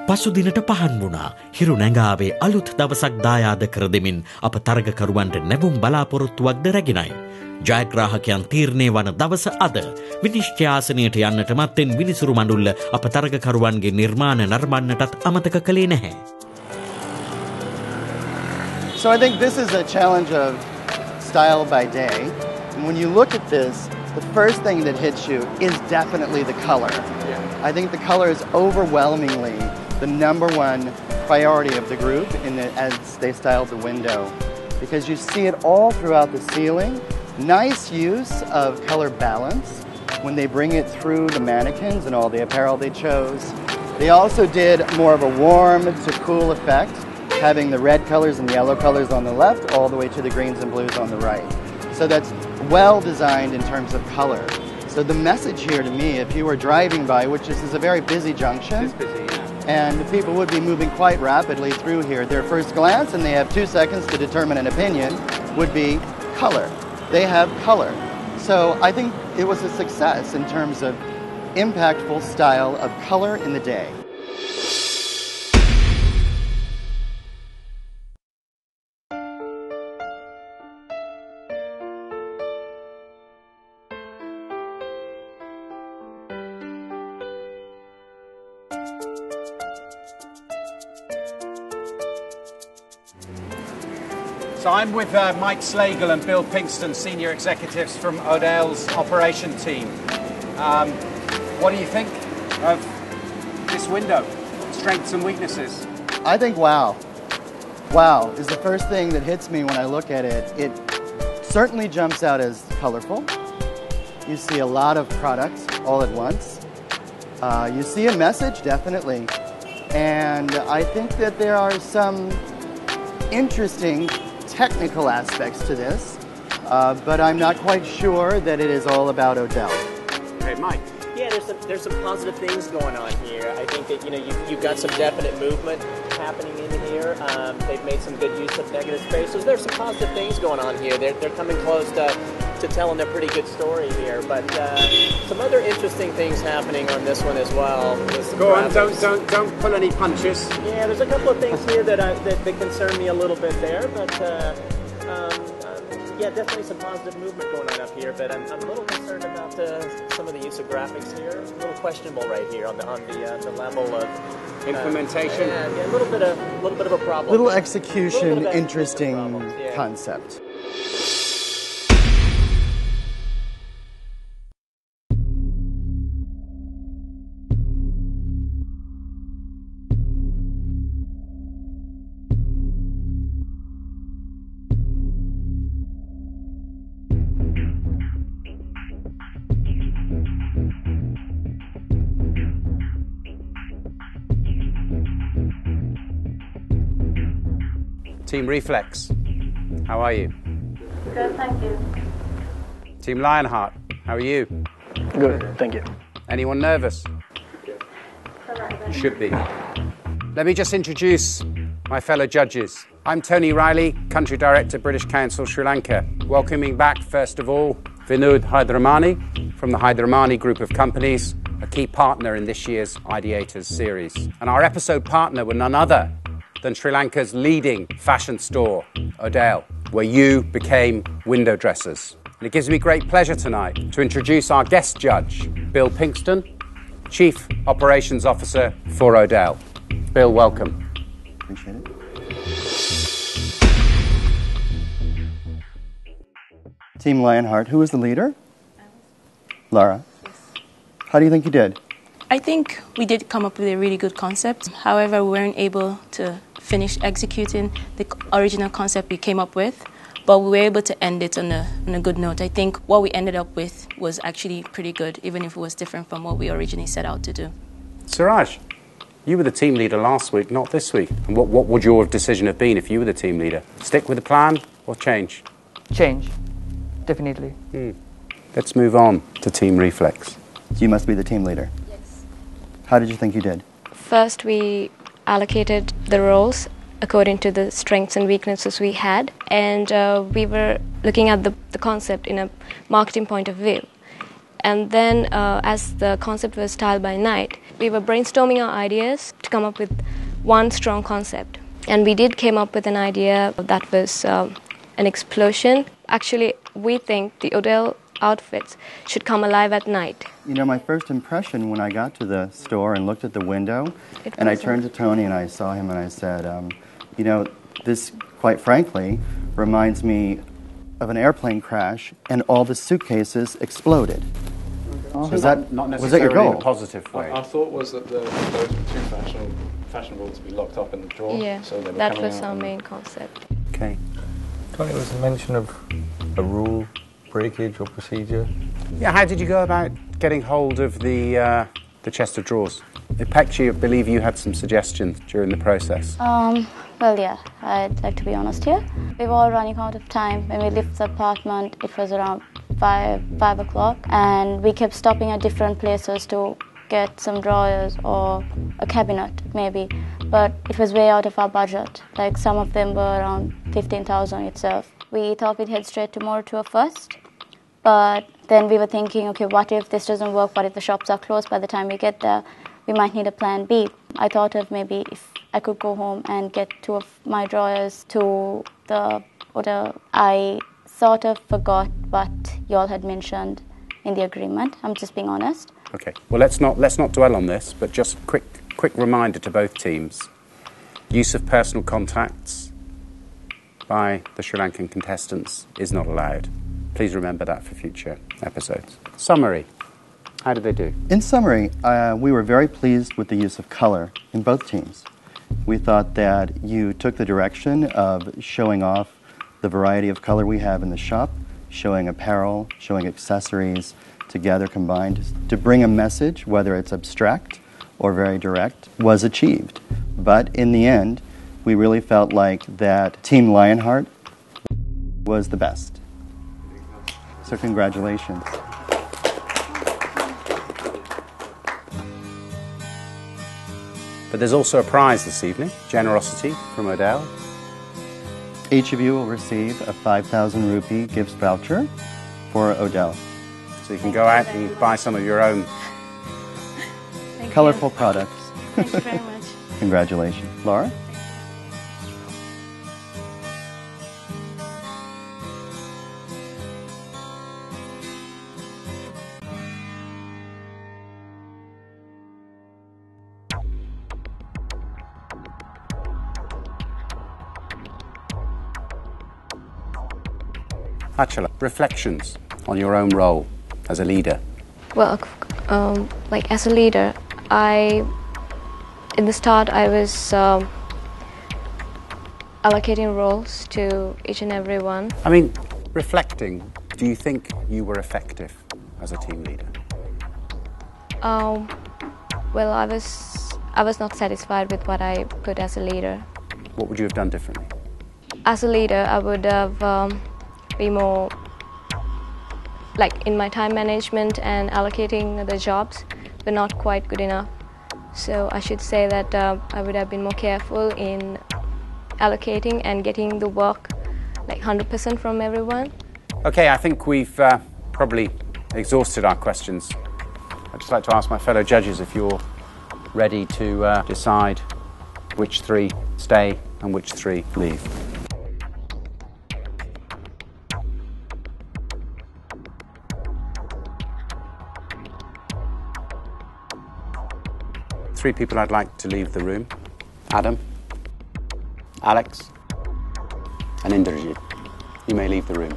පසුදිනට පහන් වුණා. හිරු නැඟාවේ අලුත් දවසක් දායාද කර දෙමින් අප තරගකරුවන්ට නැවුම් බලාපොරොත්තුවක්ද රැගෙනයි. ජයග්‍රාහකයන් තීරණය වන දවස අද. විනිශ්චයාසනයට යන්නට මත්තෙන් විනිසුරු මඬුල්ල අප තරගකරුවන්ගේ නිර්මාණ නරඹන්නටත් අමතක කළේ නැහැ. So I think this is a challenge of style by day. And when you look at this, the first thing that hits you is definitely the color. I think the color is overwhelmingly the number one priority of the group as they styled the window. Because you see it all throughout the ceiling. Nice use of color balance when they bring it through the mannequins and all the apparel they chose. They also did more of a warm to cool effect, having the red colors and yellow colors on the left all the way to the greens and blues on the right. So that's well designed in terms of color. So the message here to me, if you were driving by, which this is a very busy junction, and people would be moving quite rapidly through here, their first glance, and they have 2 seconds to determine an opinion, would be color. They have color. So I think it was a success in terms of impactful style of color in the day. So I'm with Mike Slagle and Bill Pinkston, senior executives from Odell's operation team. What do you think of this window? Strengths and weaknesses? I think wow. Wow is the first thing that hits me when I look at it. It certainly jumps out as colorful. You see a lot of products all at once. You see a message, definitely. And I think that there are some interesting technical aspects to this, but I'm not quite sure that it is all about Odell. Hey, Mike. Yeah, there's some positive things going on here. I think that you've got some definite movement happening in here. They've made some good use of negative spaces. There's some positive things going on here. They're coming close to telling a pretty good story here. But some other interesting things happening on this one as well. Go on, don't pull any punches. Yeah, there's a couple of things here that concern me a little bit there, but yeah, definitely some positive movement going on up here. But I'm a little concerned about some of the use of graphics here. A little questionable right here on the level of implementation. Yeah, a little bit of a problem. Little execution, interesting concept. Team Reflex, how are you? Good, thank you. Team Lionheart, how are you? Good, thank you. Anyone nervous? You should be. Let me just introduce my fellow judges. I'm Tony Riley, Country Director, British Council, Sri Lanka. Welcoming back, first of all, Vinod Hydramani from the Hydramani Group of Companies, a key partner in this year's Ideators series. And our episode partner were none other than Sri Lanka's leading fashion store, Odell, where you became window dressers. And it gives me great pleasure tonight to introduce our guest judge, Bill Pinkston, Chief Operations Officer for Odell. Bill, welcome. Appreciate it. Team Lionheart, who was the leader? Lara. Yes. How do you think you did? I think we did come up with a really good concept. However, we weren't able to finish executing the original concept we came up with, but we were able to end it on a good note. I think what we ended up with was actually pretty good, even if it was different from what we originally set out to do. Siraj, you were the team leader last week, not this week. And what would your decision have been if you were the team leader? Stick with the plan or change? Change, definitely. Let's move on to Team Reflex. You must be the team leader. Yes. How did you think you did? First, we allocated the roles according to the strengths and weaknesses we had, and we were looking at the concept in a marketing point of view. And then as the concept was styled by night, We were brainstorming our ideas to come up with one strong concept. And we did came up with an idea that was an explosion. Actually, we think the Odell outfits should come alive at night. You know, my first impression when I got to the store and looked at the window, and I turned to Tony and I saw him and I said, you know, this, quite frankly, reminds me of an airplane crash and all the suitcases exploded. Was that not necessarily was that your goal? in a positive way? Our thought was that those were too fashionable to be locked up in the drawer. Yeah, so they were that coming was out our and- main concept. Okay. Tony, was a mention of a rule breakage or procedure? Yeah, how did you go about getting hold of the chest of drawers? Ipekchi, I believe you had some suggestions during the process. Well, yeah, I'd like to be honest here. We were all running out of time. When we left the apartment, it was around 5 o'clock, and we kept stopping at different places to get some drawers or a cabinet, maybe. But it was way out of our budget. Like, some of them were around 15,000 itself. We thought we'd head straight to Moratoa first, but then we were thinking, okay, what if this doesn't work? What if the shops are closed by the time we get there? We might need a plan B. I thought of maybe if I could go home and get 2 of my drawers to the order. I sort of forgot what y'all had mentioned in the agreement. I'm just being honest. Okay. Well, let's not dwell on this, but just quick reminder to both teams: use of personal contacts by the Sri Lankan contestants is not allowed. Please remember that for future episodes. Summary. How did they do? In summary, we were very pleased with the use of color in both teams. We thought that you took the direction of showing off the variety of color we have in the shop, showing apparel, showing accessories together combined to bring a message, whether it's abstract or very direct, was achieved. But in the end, we really felt like that Team Lionheart was the best. So congratulations. But there's also a prize this evening, generosity from Odell. Each of you will receive a 5,000 rupee gift voucher for Odell. So you can go out and buy some of your own. Colorful products. Thank you very much. Congratulations. Laura? Achala, reflections on your own role as a leader. Well, like as a leader, in the start, I was allocating roles to each and every one. I mean, reflecting, do you think you were effective as a team leader? Well, I was not satisfied with what I put as a leader. What would you have done differently? As a leader, I would have be more like in my time management and allocating the jobs were not quite good enough. So I should say that I would have been more careful in allocating and getting the work like 100% from everyone. Okay, I think we've probably exhausted our questions. I'd just like to ask my fellow judges if you're ready to decide which 3 stay and which 3 leave. Three people I'd like to leave the room: Adam, Alex, and Indrajit. You may leave the room.